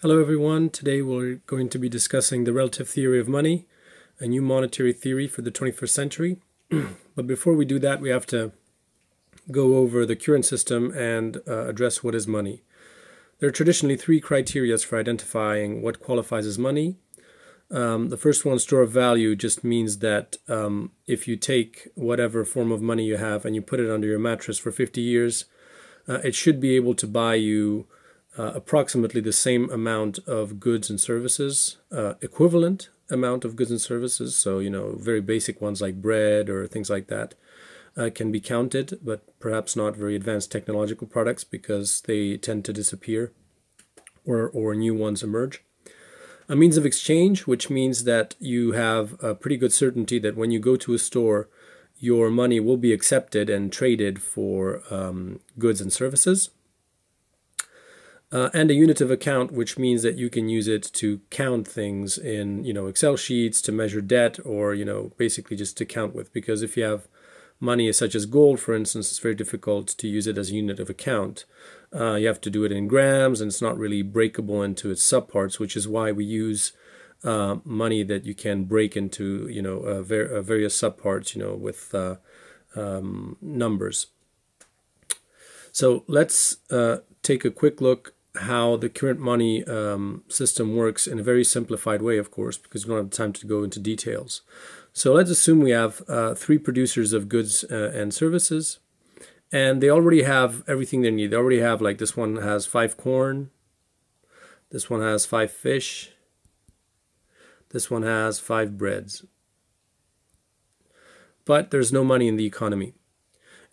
Hello everyone, today we're going to be discussing the relative theory of money, a new monetary theory for the 21st century. But before we do that, we have to go over the current system and address what is money. There are traditionally three criteria for identifying what qualifies as money. The first one, store of value, just means that if you take whatever form of money you have and you put it under your mattress for 50 years, it should be able to buy you approximately the same amount of goods and services, equivalent amount of goods and services. So, very basic ones like bread or things like that can be counted, but perhaps not very advanced technological products because they tend to disappear or new ones emerge. A means of exchange, which means that you have a pretty good certainty that when you go to a store, your money will be accepted and traded for goods and services. And a unit of account, which means that you can use it to count things in, Excel sheets, to measure debt, or, basically just to count with. Because if you have money such as gold, for instance, it's very difficult to use it as a unit of account. You have to do it in grams, and it's not really breakable into its subparts, which is why we use money that you can break into, various subparts, with numbers. So let's take a quick look how the current money system works in a very simplified way, of course, because we don't have time to go into details. So let's assume we have three producers of goods and services, and they already have everything they need. They already have, like, this one has 5 corn, this one has 5 fish, this one has 5 breads. But there's no money in the economy.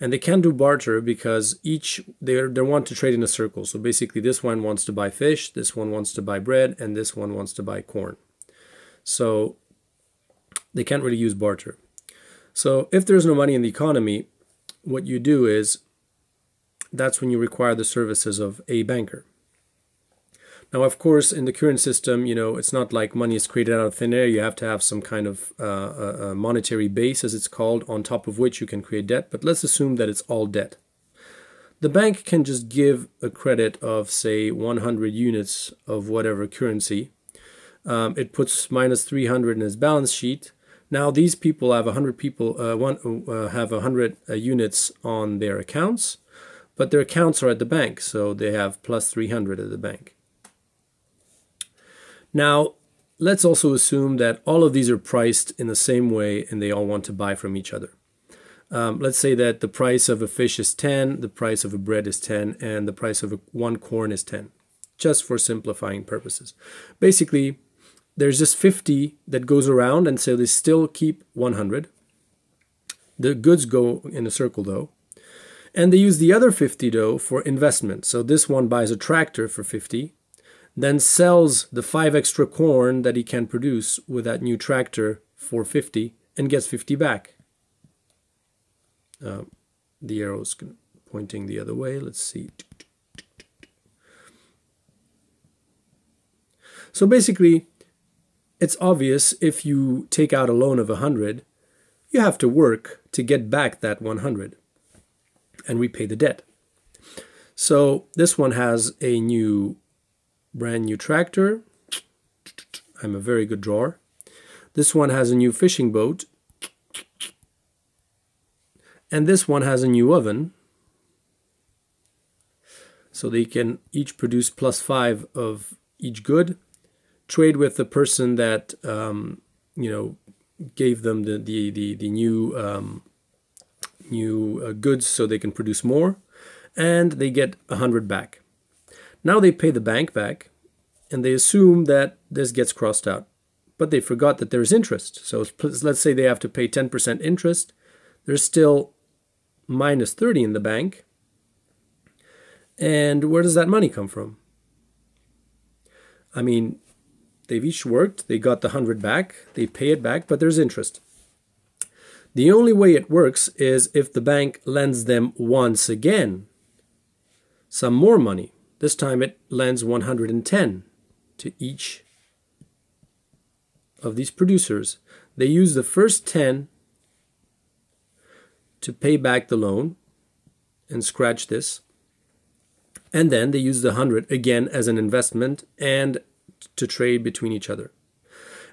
And they can't do barter because they want to trade in a circle. So basically this one wants to buy fish, this one wants to buy bread, and this one wants to buy corn. So they can't really use barter. So if there's no money in the economy, what you do is, that's when you require the services of a banker. Now, of course, in the current system, it's not like money is created out of thin air. You have to have some kind of a monetary base, as it's called, on top of which you can create debt. But let's assume that it's all debt. The bank can just give a credit of, say, 100 units of whatever currency. It puts minus 300 in its balance sheet. Now, these people have 100 people have 100 units on their accounts, but their accounts are at the bank, so they have plus 300 at the bank. Now, let's also assume that all of these are priced in the same way and they all want to buy from each other. Let's say that the price of a fish is 10, the price of a bread is 10, and the price of one corn is 10, just for simplifying purposes. Basically, there's just 50 that goes around, and so they still keep 100. The goods go in a circle, though. And they use the other 50, though, for investment. So this one buys a tractor for 50. Then sells the 5 extra corn that he can produce with that new tractor for 50 and gets 50 back. The arrow's pointing the other way. Let's see. So basically, it's obvious if you take out a loan of 100, you have to work to get back that 100 and repay the debt. So this one has a brand new tractor. I'm a very good drawer. This one has a new fishing boat. And this one has a new oven. So they can each produce plus 5 of each good. Trade with the person that gave them the new goods so they can produce more. And they get 100 back. Now they pay the bank back, and they assume that this gets crossed out. But they forgot that there's interest. So let's say they have to pay 10% interest. There's still minus 30 in the bank. And where does that money come from? I mean, they've each worked. They got the 100 back. They pay it back, but there's interest. The only way it works is if the bank lends them once again some more money. This time it lends 110 to each of these producers. They use the first 10 to pay back the loan and scratch this. And then they use the 100 again as an investment and to trade between each other.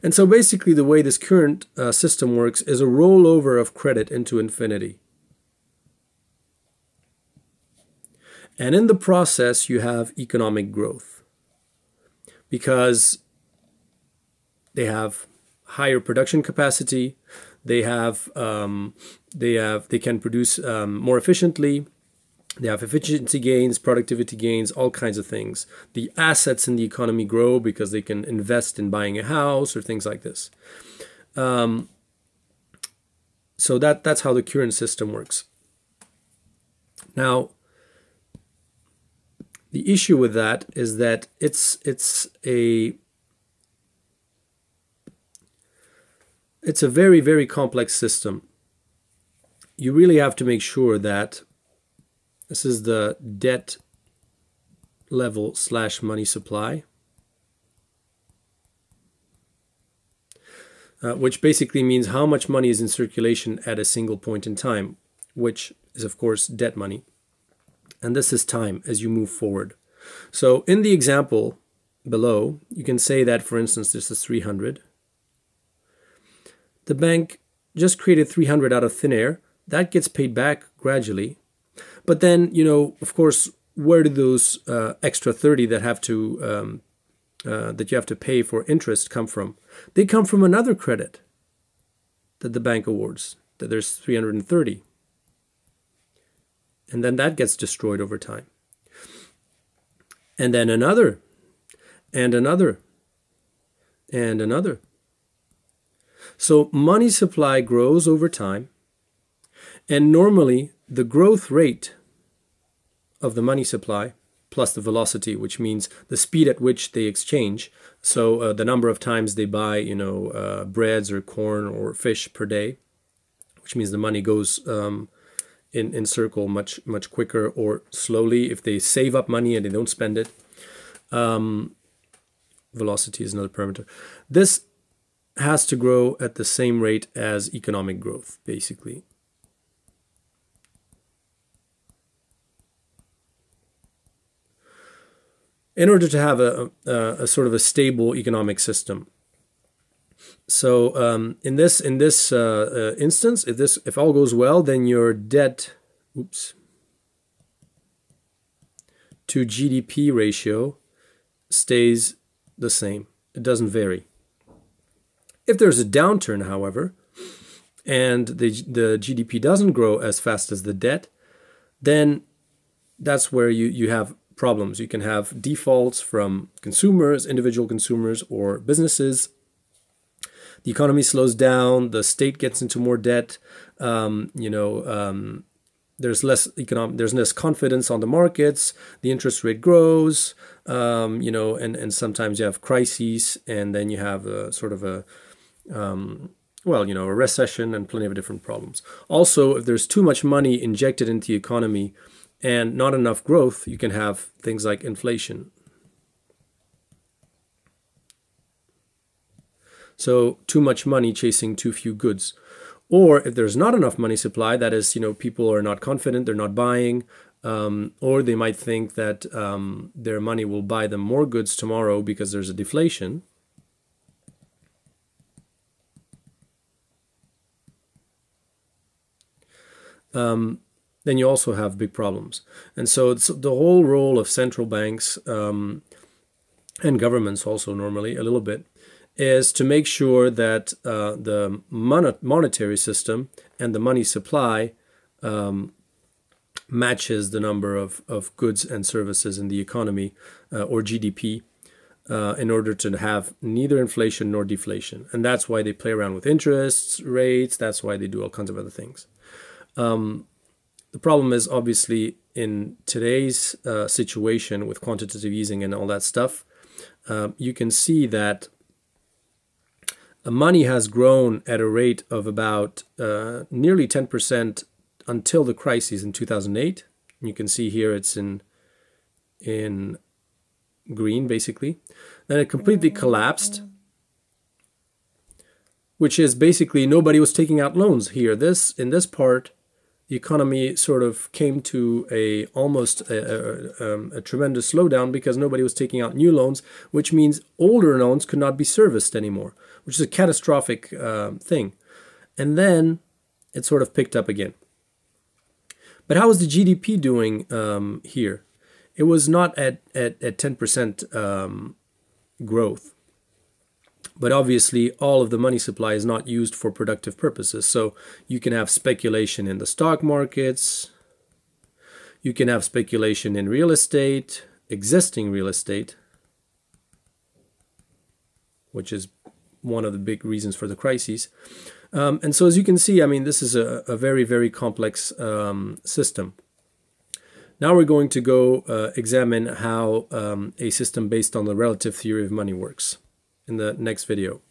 And so basically the way this current system works is a rollover of credit into infinity. And in the process, you have economic growth because they have higher production capacity. They can produce more efficiently. They have efficiency gains, productivity gains, all kinds of things. The assets in the economy grow because they can invest in buying a house or things like this. So that's how the current system works. Now, the issue with that is that it's a very, very complex system. You really have to make sure that this is the debt level / money supply, which basically means how much money is in circulation at a single point in time, which is, of course, debt money. And this is time as you move forward. So in the example below, you can say that, for instance, this is 300. The bank just created 300 out of thin air. That gets paid back gradually. But then, of course, where do those extra 30 that you have to pay for interest come from? They come from another credit that the bank awards, that there's 330. And then that gets destroyed over time. And then another, and another, and another. So money supply grows over time. And normally the growth rate of the money supply plus the velocity, which means the speed at which they exchange. So the number of times they buy, breads or corn or fish per day, which means the money goes in circle much quicker or slowly if they save up money and they don't spend it. Velocity is another parameter. This has to grow at the same rate as economic growth, basically. In order to have a sort of a stable economic system. So in this instance, if all goes well, then your debt, to GDP ratio stays the same. It doesn't vary. If there's a downturn, however, and the GDP doesn't grow as fast as the debt, then that's where you have problems. You can have defaults from consumers, individual consumers, or businesses. The economy slows down. The state gets into more debt. There's less confidence on the markets. The interest rate grows. And sometimes you have crises, and then you have a sort of a recession and plenty of different problems. Also, if there's too much money injected into the economy and not enough growth, you can have things like inflation. So too much money chasing too few goods. Or if there's not enough money supply, that is, people are not confident, they're not buying, or they might think that their money will buy them more goods tomorrow because there's a deflation. Then you also have big problems. And so it's the whole role of central banks and governments also normally a little bit is to make sure that the monetary system and the money supply matches the number of goods and services in the economy or GDP in order to have neither inflation nor deflation. And that's why they play around with interest rates. That's why they do all kinds of other things. The problem is obviously in today's situation with quantitative easing and all that stuff, you can see that money has grown at a rate of about nearly 10% until the crisis in 2008. You can see here it's in green, basically. Then it completely collapsed, which is basically nobody was taking out loans here. In this part, the economy sort of came to almost a tremendous slowdown because nobody was taking out new loans, which means older loans could not be serviced anymore, which is a catastrophic thing. And then it sort of picked up again. But how was the GDP doing here? It was not at 10% growth. But obviously, all of the money supply is not used for productive purposes. So you can have speculation in the stock markets. You can have speculation in real estate, existing real estate, which is one of the big reasons for the crises. And so as you can see, I mean, this is a very, very complex system. Now we're going to go examine how a system based on the relative theory of money works in the next video.